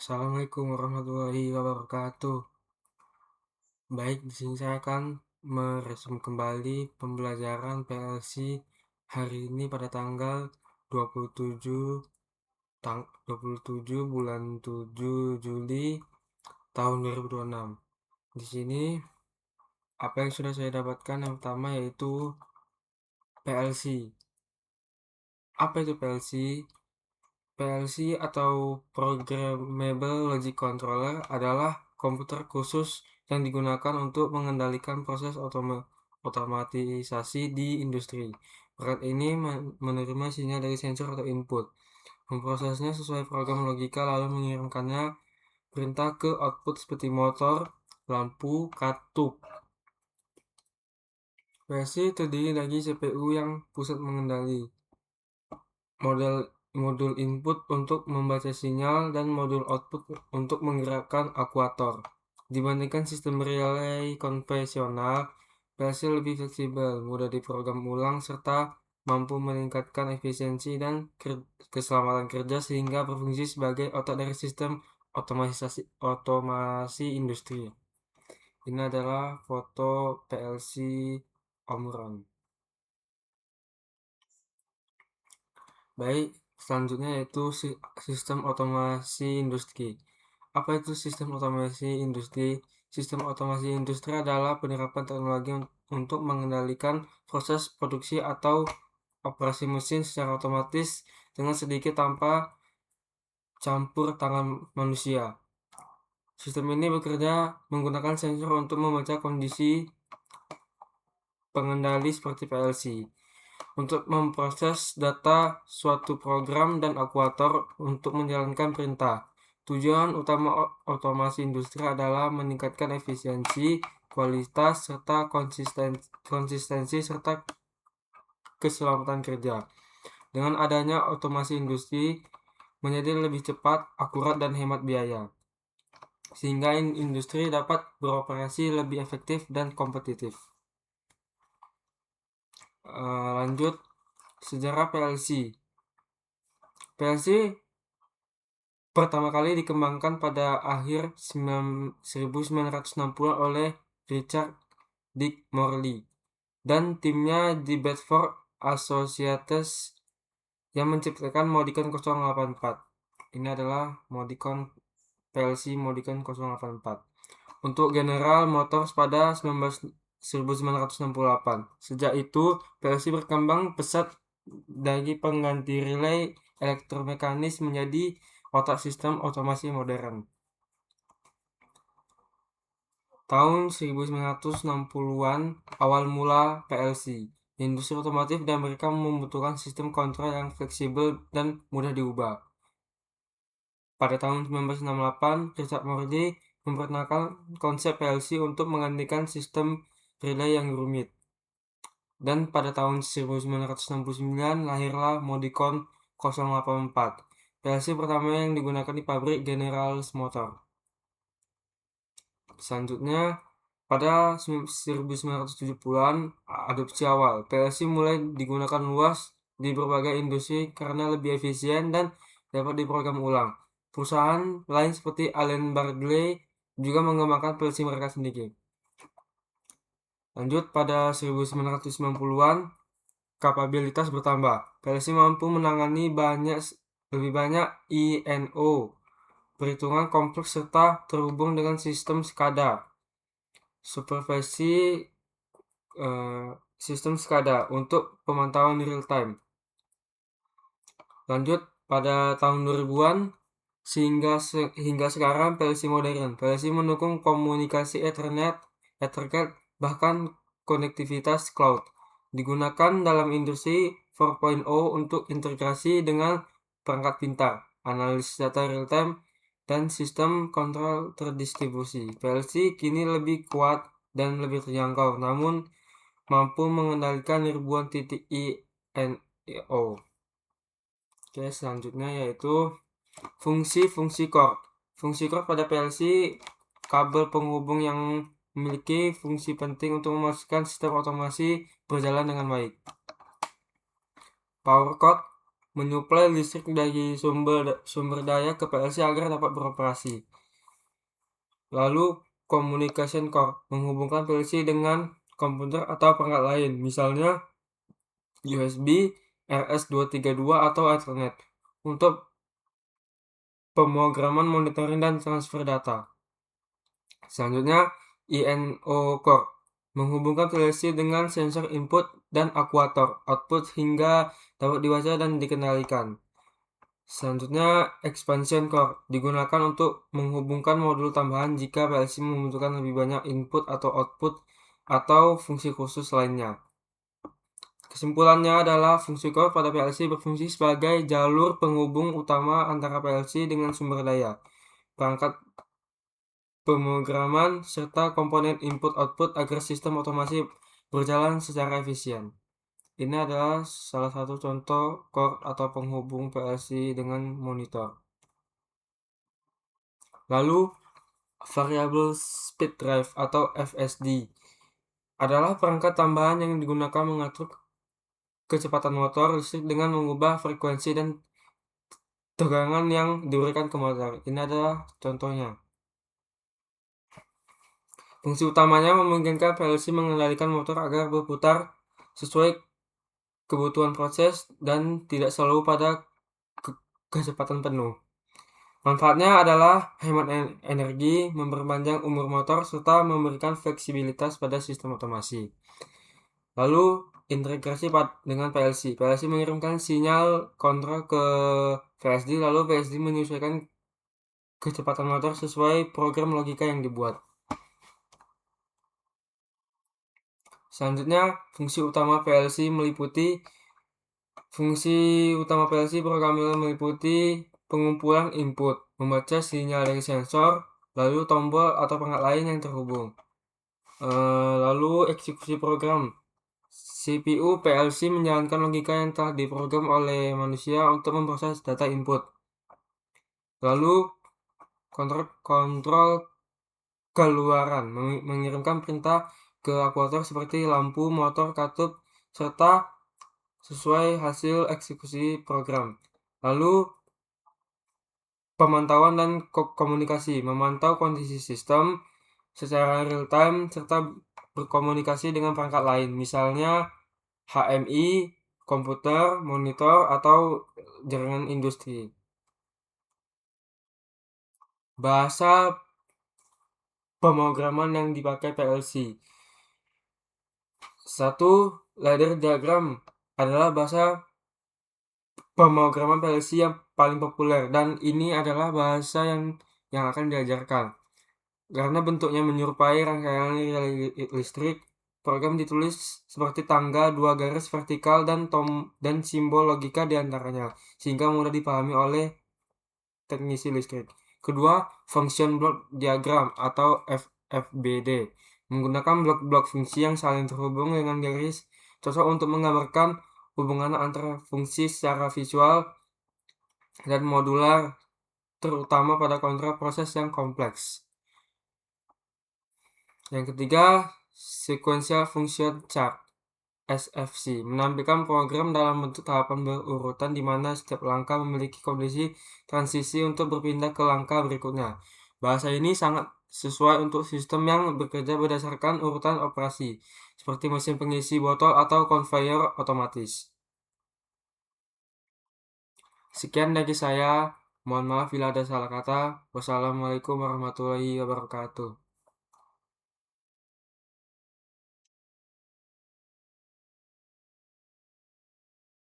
Assalamualaikum warahmatullahi wabarakatuh. Baik, di sini saya akan meresum kembali pembelajaran PLC hari ini pada tanggal 27 27 bulan 7 Juli tahun 2026. Di sini apa yang sudah saya dapatkan yang pertama yaitu PLC. Apa itu PLC? PLC atau Programmable Logic Controller adalah komputer khusus yang digunakan untuk mengendalikan proses otomatisasi di industri. Perangkat ini menerima sinyal dari sensor atau input, memprosesnya sesuai program logika lalu mengirimkannya perintah ke output seperti motor, lampu, katup. PLC terdiri dari CPU yang pusat mengendali, modul input untuk membaca sinyal, dan modul output untuk menggerakkan aktuator. Dibandingkan sistem relay konvensional, PLC lebih fleksibel, mudah diprogram ulang, serta mampu meningkatkan efisiensi dan keselamatan kerja sehingga berfungsi sebagai otak dari sistem otomasi industri. Ini adalah foto PLC Omron. Baik, selanjutnya yaitu sistem otomasi industri. Apa itu sistem otomasi industri? Sistem otomasi industri adalah penerapan teknologi untuk mengendalikan proses produksi atau operasi mesin secara otomatis dengan sedikit tanpa campur tangan manusia. Sistem ini bekerja menggunakan sensor untuk membaca kondisi pengendali seperti PLC, untuk memproses data suatu program dan aktuator untuk menjalankan perintah. Tujuan utama otomasi industri adalah meningkatkan efisiensi, kualitas, serta konsistensi serta keselamatan kerja. Dengan adanya otomasi industri menjadi lebih cepat, akurat, dan hemat biaya, sehingga industri dapat beroperasi lebih efektif dan kompetitif. Lanjut, sejarah PLC. PLC pertama kali dikembangkan pada akhir 1960 oleh Richard Dick Morley dan timnya di Bedford Associates yang menciptakan Modicon 084. Ini adalah PLC Modicon 084 untuk General Motors pada 1968. Sejak itu, PLC berkembang pesat dari pengganti relay elektromekanis menjadi otak sistem otomasi modern. Tahun 1960-an awal mula PLC. Industri otomotif dan mereka membutuhkan sistem kontrol yang fleksibel dan mudah diubah. Pada tahun 1968, Richard Morley memperkenalkan konsep PLC untuk menggantikan sistem relay yang rumit. Dan pada tahun 1969 lahirlah Modicon 084, PLC pertama yang digunakan di pabrik General Motors. Selanjutnya, pada 1970-an, adopsi awal, PLC mulai digunakan luas di berbagai industri karena lebih efisien dan dapat diprogram ulang. Perusahaan lain seperti Allen Bradley juga mengembangkan PLC mereka sendiri. Lanjut, pada 1990-an, kapabilitas bertambah. PLC mampu menangani lebih banyak INO, perhitungan kompleks, serta terhubung dengan sistem SCADA. Supervisi sistem SCADA untuk pemantauan real time. Lanjut, pada tahun 2000-an hingga sekarang PLC modern. PLC mendukung komunikasi Ethernet, bahkan konektivitas cloud. Digunakan dalam industri 4.0 untuk integrasi dengan perangkat pintar, analisis data real time, dan sistem kontrol terdistribusi. PLC kini lebih kuat dan lebih terjangkau, namun mampu mengendalikan ribuan titik INO. Oke, selanjutnya yaitu fungsi core. Fungsi core pada PLC, kabel penghubung yang memiliki fungsi penting untuk memastikan sistem otomasi berjalan dengan baik. Power cord menyuplai listrik dari sumber daya ke PLC agar dapat beroperasi. Lalu communication core menghubungkan PLC dengan komputer atau perangkat lain, misalnya USB, RS-232 atau Ethernet untuk pemrograman, monitoring, dan transfer data. Selanjutnya, INO core menghubungkan PLC dengan sensor input dan aktuator output hingga dapat dibaca dan dikendalikan. Selanjutnya, expansion core digunakan untuk menghubungkan modul tambahan jika PLC membutuhkan lebih banyak input atau output atau fungsi khusus lainnya. Kesimpulannya adalah fungsi core pada PLC berfungsi sebagai jalur penghubung utama antara PLC dengan sumber daya, perangkat pemrograman, serta komponen input-output agar sistem otomasi berjalan secara efisien. Ini adalah salah satu contoh core atau penghubung PLC dengan monitor. Lalu, Variable Speed Drive atau FSD adalah perangkat tambahan yang digunakan mengatur kecepatan motor listrik dengan mengubah frekuensi dan tegangan yang diberikan ke motor. Ini adalah contohnya. Fungsi utamanya memungkinkan PLC mengendalikan motor agar berputar sesuai kebutuhan proses dan tidak selalu pada kecepatan penuh. Manfaatnya adalah hemat energi, memperpanjang umur motor, serta memberikan fleksibilitas pada sistem otomasi. Lalu, integrasi dengan PLC. PLC mengirimkan sinyal kontrol ke VSD, lalu VSD menyesuaikan kecepatan motor sesuai program logika yang dibuat. Selanjutnya, fungsi utama PLC programmable meliputi pengumpulan input, membaca sinyal dari sensor, lalu tombol atau perangkat lain yang terhubung. Lalu eksekusi program. CPU PLC menjalankan logika yang telah diprogram oleh manusia untuk memproses data input. Lalu kontrol keluaran, mengirimkan perintah ke aktuator seperti lampu, motor, katup, serta sesuai hasil eksekusi program. Lalu pemantauan dan komunikasi, memantau kondisi sistem secara real time serta berkomunikasi dengan perangkat lain, misalnya HMI, komputer, monitor, atau jaringan industri. Bahasa pemrograman yang dipakai PLC. 1. Ladder diagram adalah bahasa pemrograman PLC yang paling populer dan ini adalah bahasa yang akan diajarkan. Karena bentuknya menyerupai rangkaian listrik, program ditulis seperti tangga, dua garis vertikal dan simbol logika di antaranya, sehingga mudah dipahami oleh teknisi listrik. Kedua, function block diagram atau FBD menggunakan blok-blok fungsi yang saling terhubung dengan garis, cocok untuk menggambarkan hubungan antara fungsi secara visual dan modular, terutama pada kontrol proses yang kompleks. Yang ketiga, Sequential Function Chart SFC menampilkan program dalam bentuk tahapan berurutan di mana setiap langkah memiliki kondisi transisi untuk berpindah ke langkah berikutnya. Bahasa ini sangat sesuai untuk sistem yang bekerja berdasarkan urutan operasi, seperti mesin pengisi botol atau conveyor otomatis. Sekian dari saya. Mohon maaf bila ada salah kata. Wassalamualaikum warahmatullahi wabarakatuh.